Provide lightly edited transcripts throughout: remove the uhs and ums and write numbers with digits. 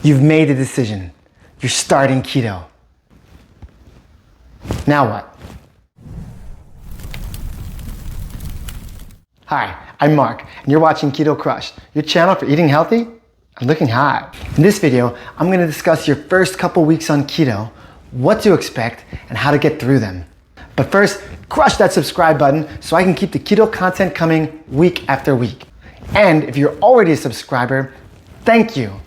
You've made a decision. You're starting keto. Now what? Hi, I'm Mark, and you're watching Keto Crush, your channel for eating healthy and looking hot. In this video, I'm going to discuss your first couple weeks on keto, what to expect, and how to get through them. But first, crush that subscribe button so I can keep the keto content coming week after week. And if you're already a subscriber, thank you.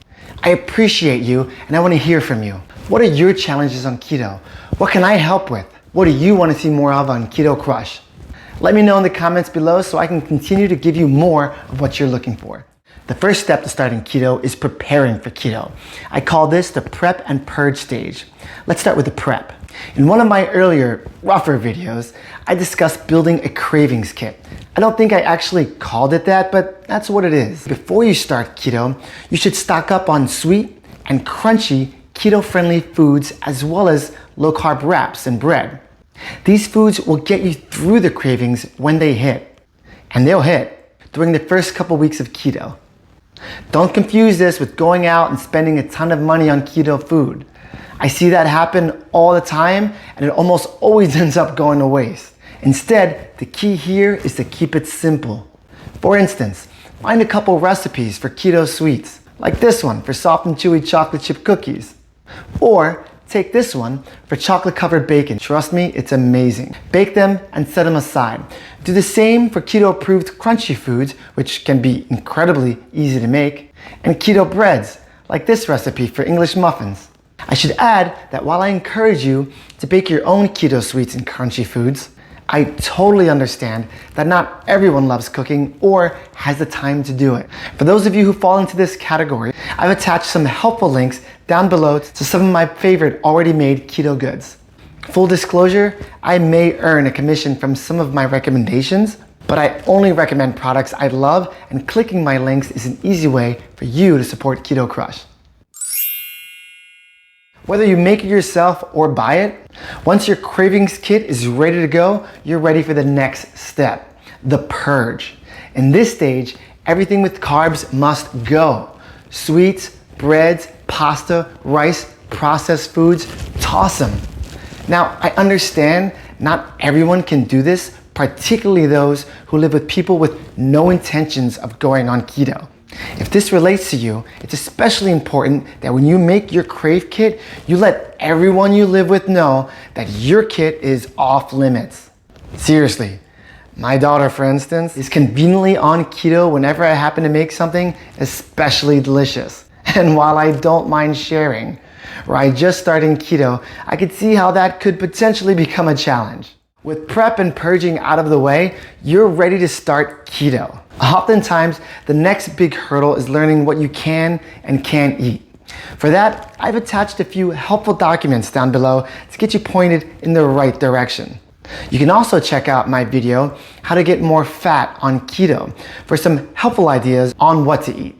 I appreciate you, and I want to hear from you. What are your challenges on keto? What can I help with? What do you want to see more of on Keto Crush? Let me know in the comments below so I can continue to give you more of what you're looking for. The first step to starting keto is preparing for keto. I call this the prep and purge stage. Let's start with the prep. In one of my earlier, rougher videos, I discussed building a cravings kit. I don't think I actually called it that, but that's what it is. Before you start keto, you should stock up on sweet and crunchy keto-friendly foods as well as low-carb wraps and bread. These foods will get you through the cravings when they hit, and they'll hit during the first couple weeks of keto. Don't confuse this with going out and spending a ton of money on keto food. I see that happen all the time, and it almost always ends up going to waste. Instead, the key here is to keep it simple. For instance, find a couple recipes for keto sweets, like this one for soft and chewy chocolate chip cookies. Or take this one for chocolate covered bacon. Trust me, it's amazing. Bake them and set them aside. Do the same for keto approved crunchy foods, which can be incredibly easy to make, and keto breads, like this recipe for English muffins. I should add that while I encourage you to bake your own keto sweets and crunchy foods, I totally understand that not everyone loves cooking or has the time to do it. For those of you who fall into this category, I've attached some helpful links down below to some of my favorite already made keto goods. Full disclosure, I may earn a commission from some of my recommendations, but I only recommend products I love, and clicking my links is an easy way for you to support Keto Crush. Whether you make it yourself or buy it, once your cravings kit is ready to go, you're ready for the next step, the purge. In this stage, everything with carbs must go. Sweets, breads, pasta, rice, processed foods, toss them. Now, I understand not everyone can do this, particularly those who live with people with no intentions of going on keto. If this relates to you, it's especially important that when you make your crave kit, you let everyone you live with know that your kit is off limits. Seriously, my daughter, for instance, is conveniently on keto whenever I happen to make something especially delicious. And while I don't mind sharing, were I just starting keto, I could see how that could potentially become a challenge. With prep and purging out of the way, you're ready to start keto. Oftentimes, the next big hurdle is learning what you can and can't eat. For that, I've attached a few helpful documents down below to get you pointed in the right direction. You can also check out my video, How to Get More Fat on Keto, for some helpful ideas on what to eat.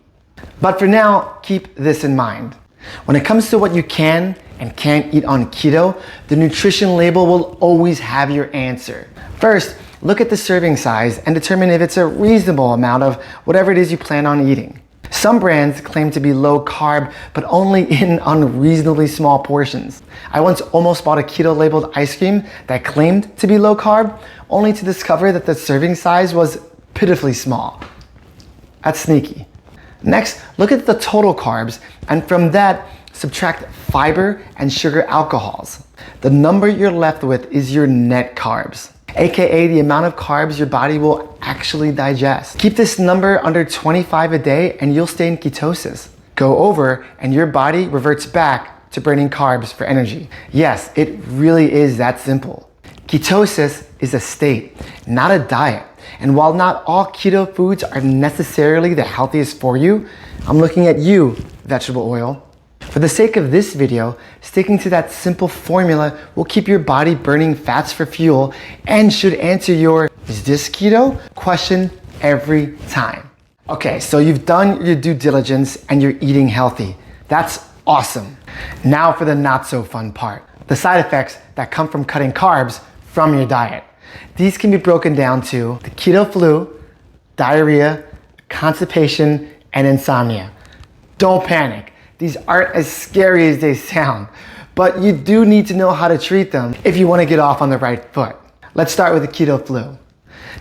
But for now, keep this in mind. When it comes to what you can and can't eat on keto, the nutrition label will always have your answer. First, look at the serving size and determine if it's a reasonable amount of whatever it is you plan on eating. Some brands claim to be low carb, but only in unreasonably small portions. I once almost bought a keto labeled ice cream that claimed to be low carb, only to discover that the serving size was pitifully small. That's sneaky. Next, look at the total carbs, and from that, subtract fiber and sugar alcohols. The number you're left with is your net carbs, aka the amount of carbs your body will actually digest. Keep this number under 25 a day and you'll stay in ketosis. Go over and your body reverts back to burning carbs for energy. Yes, it really is that simple. Ketosis is a state, not a diet. And while not all keto foods are necessarily the healthiest for you, I'm looking at you, vegetable oil. For the sake of this video, sticking to that simple formula will keep your body burning fats for fuel and should answer your "is this keto?" question every time. Okay, so you've done your due diligence and you're eating healthy. That's awesome. Now for the not so fun part, the side effects that come from cutting carbs from your diet. These can be broken down to the keto flu, diarrhea, constipation, and insomnia. Don't panic. These aren't as scary as they sound, but you do need to know how to treat them if you want to get off on the right foot. Let's start with the keto flu.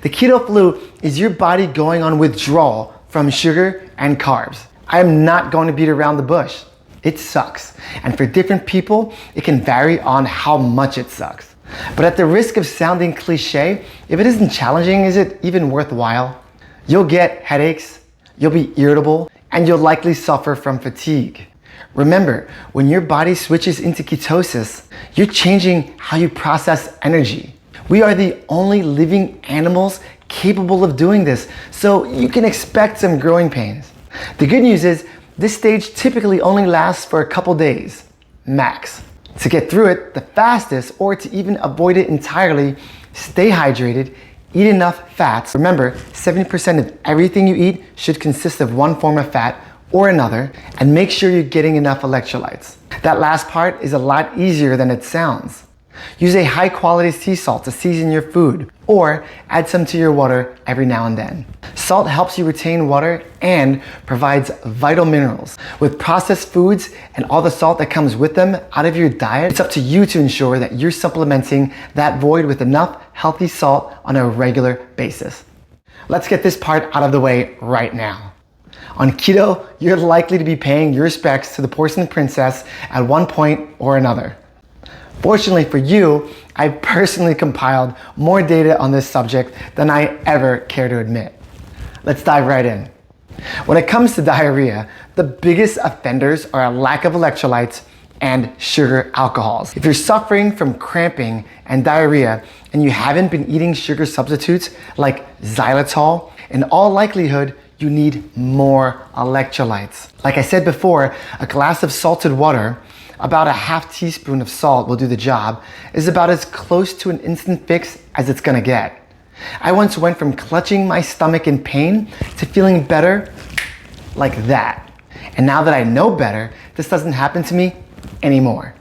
The keto flu is your body going on withdrawal from sugar and carbs. I am not going to beat around the bush. It sucks. And for different people, it can vary on how much it sucks. But at the risk of sounding cliche, if it isn't challenging, is it even worthwhile? You'll get headaches, you'll be irritable, and you'll likely suffer from fatigue. Remember, when your body switches into ketosis, you're changing how you process energy. We are the only living animals capable of doing this, so you can expect some growing pains. The good news is, this stage typically only lasts for a couple days, max. To get through it the fastest, or to even avoid it entirely, stay hydrated, eat enough fats. Remember, 70% of everything you eat should consist of one form of fat or another, and make sure you're getting enough electrolytes. That last part is a lot easier than it sounds. Use a high quality sea salt to season your food, or add some to your water every now and then. Salt helps you retain water and provides vital minerals. With processed foods and all the salt that comes with them out of your diet, it's up to you to ensure that you're supplementing that void with enough healthy salt on a regular basis. Let's get this part out of the way right now. On keto, you're likely to be paying your respects to the porcelain princess at one point or another. Fortunately for you, I've personally compiled more data on this subject than I ever care to admit. Let's dive right in. When it comes to diarrhea, the biggest offenders are a lack of electrolytes and sugar alcohols. If you're suffering from cramping and diarrhea and you haven't been eating sugar substitutes like xylitol, in all likelihood, you need more electrolytes. Like I said before, a glass of salted water, about a half teaspoon of salt will do the job, is about as close to an instant fix as it's gonna get. I once went from clutching my stomach in pain to feeling better like that. And now that I know better, this doesn't happen to me anymore.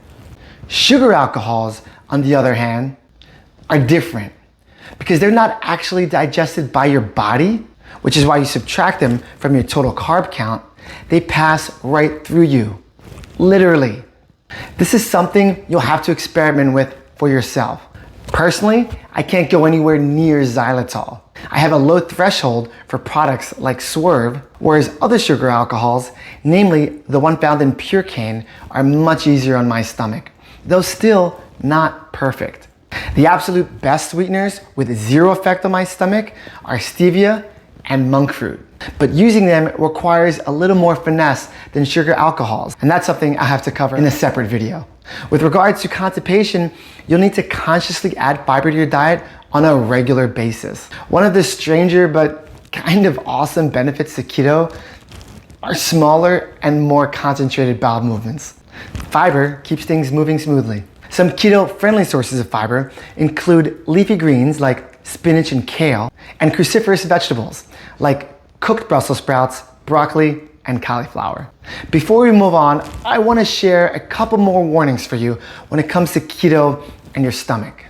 Sugar alcohols, on the other hand, are different because they're not actually digested by your body, which is why you subtract them from your total carb count. They pass right through you, literally. This is something you'll have to experiment with for yourself. Personally, I can't go anywhere near xylitol. I have a low threshold for products like Swerve, whereas other sugar alcohols, namely the one found in pure cane, are much easier on my stomach, though still not perfect. The absolute best sweeteners with zero effect on my stomach are stevia and monk fruit. But using them requires a little more finesse than sugar alcohols, and that's something I have to cover in a separate video. With regards to constipation, you'll need to consciously add fiber to your diet on a regular basis. One of the stranger but kind of awesome benefits to keto are smaller and more concentrated bowel movements. Fiber keeps things moving smoothly. Some keto-friendly sources of fiber include leafy greens like spinach and kale, and cruciferous vegetables like cooked Brussels sprouts, broccoli, and cauliflower. Before we move on, I want to share a couple more warnings for you when it comes to keto and your stomach.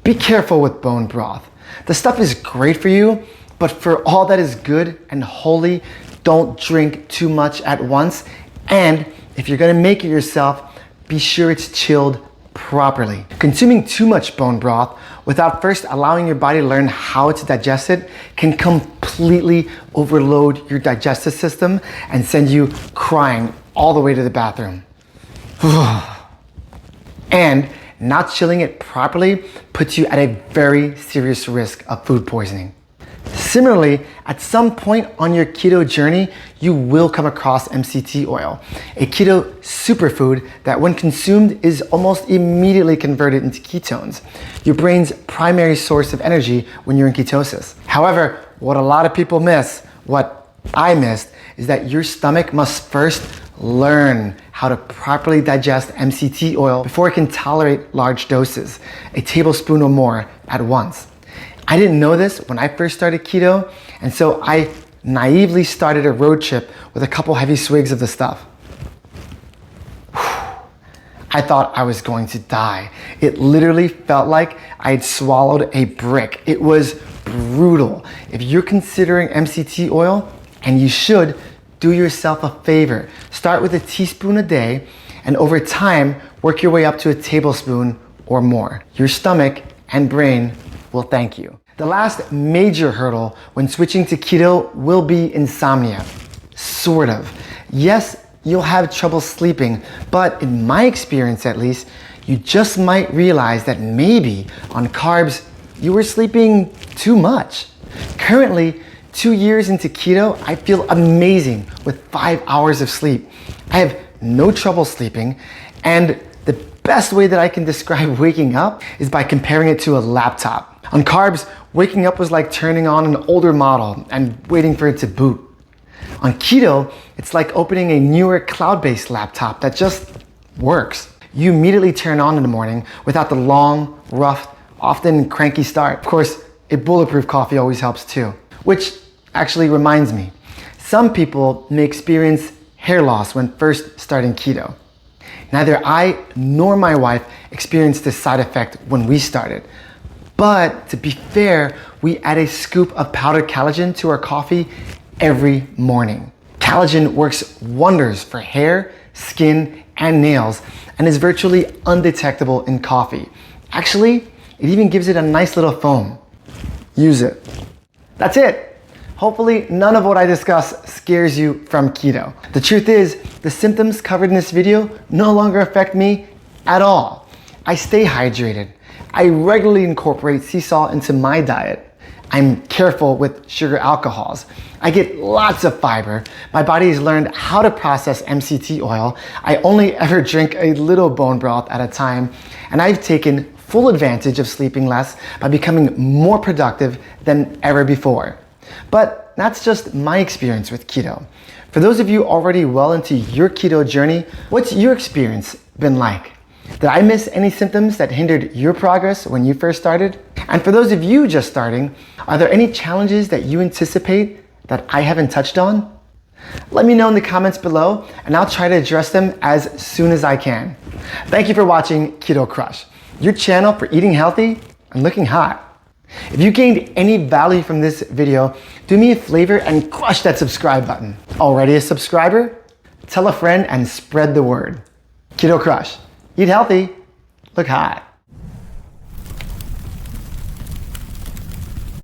Be careful with bone broth. The stuff is great for you, but for all that is good and holy, don't drink too much at once. And if you're gonna make it yourself, be sure it's chilled properly. Consuming too much bone broth without first allowing your body to learn how to digest it can completely overload your digestive system and send you crying all the way to the bathroom. And not chilling it properly puts you at a very serious risk of food poisoning. Similarly, at some point on your keto journey, you will come across MCT oil, a keto superfood that when consumed is almost immediately converted into ketones, your brain's primary source of energy when you're in ketosis. However, what a lot of people miss, what I missed, is that your stomach must first learn how to properly digest MCT oil before it can tolerate large doses, a tablespoon or more at once. I didn't know this when I first started keto, and so I naively started a road trip with a couple heavy swigs of the stuff. I thought I was going to die. It literally felt like I had swallowed a brick. It was brutal. If you're considering MCT oil, and you should, do yourself a favor. Start with a teaspoon a day, and over time, work your way up to a tablespoon or more. Your stomach and brain will thank you. The last major hurdle when switching to keto will be insomnia. Sort of. Yes, you'll have trouble sleeping, but in my experience at least, you just might realize that maybe on carbs, you were sleeping too much. Currently, 2 years into keto, I feel amazing with 5 hours of sleep. I have no trouble sleeping, and the best way that I can describe waking up is by comparing it to a laptop. On carbs, waking up was like turning on an older model and waiting for it to boot. On keto, it's like opening a newer cloud-based laptop that just works. You immediately turn on in the morning without the long, rough, often cranky start. Of course, a bulletproof coffee always helps too. Which actually reminds me, some people may experience hair loss when first starting keto. Neither I nor my wife experienced this side effect when we started. But to be fair, we add a scoop of powdered collagen to our coffee every morning. Collagen works wonders for hair, skin, and nails, and is virtually undetectable in coffee. Actually, it even gives it a nice little foam. Use it. That's it. Hopefully none of what I discuss scares you from keto. The truth is, the symptoms covered in this video no longer affect me at all. I stay hydrated. I regularly incorporate sea salt into my diet. I'm careful with sugar alcohols. I get lots of fiber. My body has learned how to process MCT oil. I only ever drink a little bone broth at a time. And I've taken full advantage of sleeping less by becoming more productive than ever before. But that's just my experience with keto. For those of you already well into your keto journey, what's your experience been like? Did I miss any symptoms that hindered your progress when you first started? And for those of you just starting, are there any challenges that you anticipate that I haven't touched on? Let me know in the comments below, and I'll try to address them as soon as I can. Thank you for watching Keto Crush, your channel for eating healthy and looking hot. If you gained any value from this video, do me a favor and crush that subscribe button. Already a subscriber? Tell a friend and spread the word. Keto Crush. Eat healthy, look hot.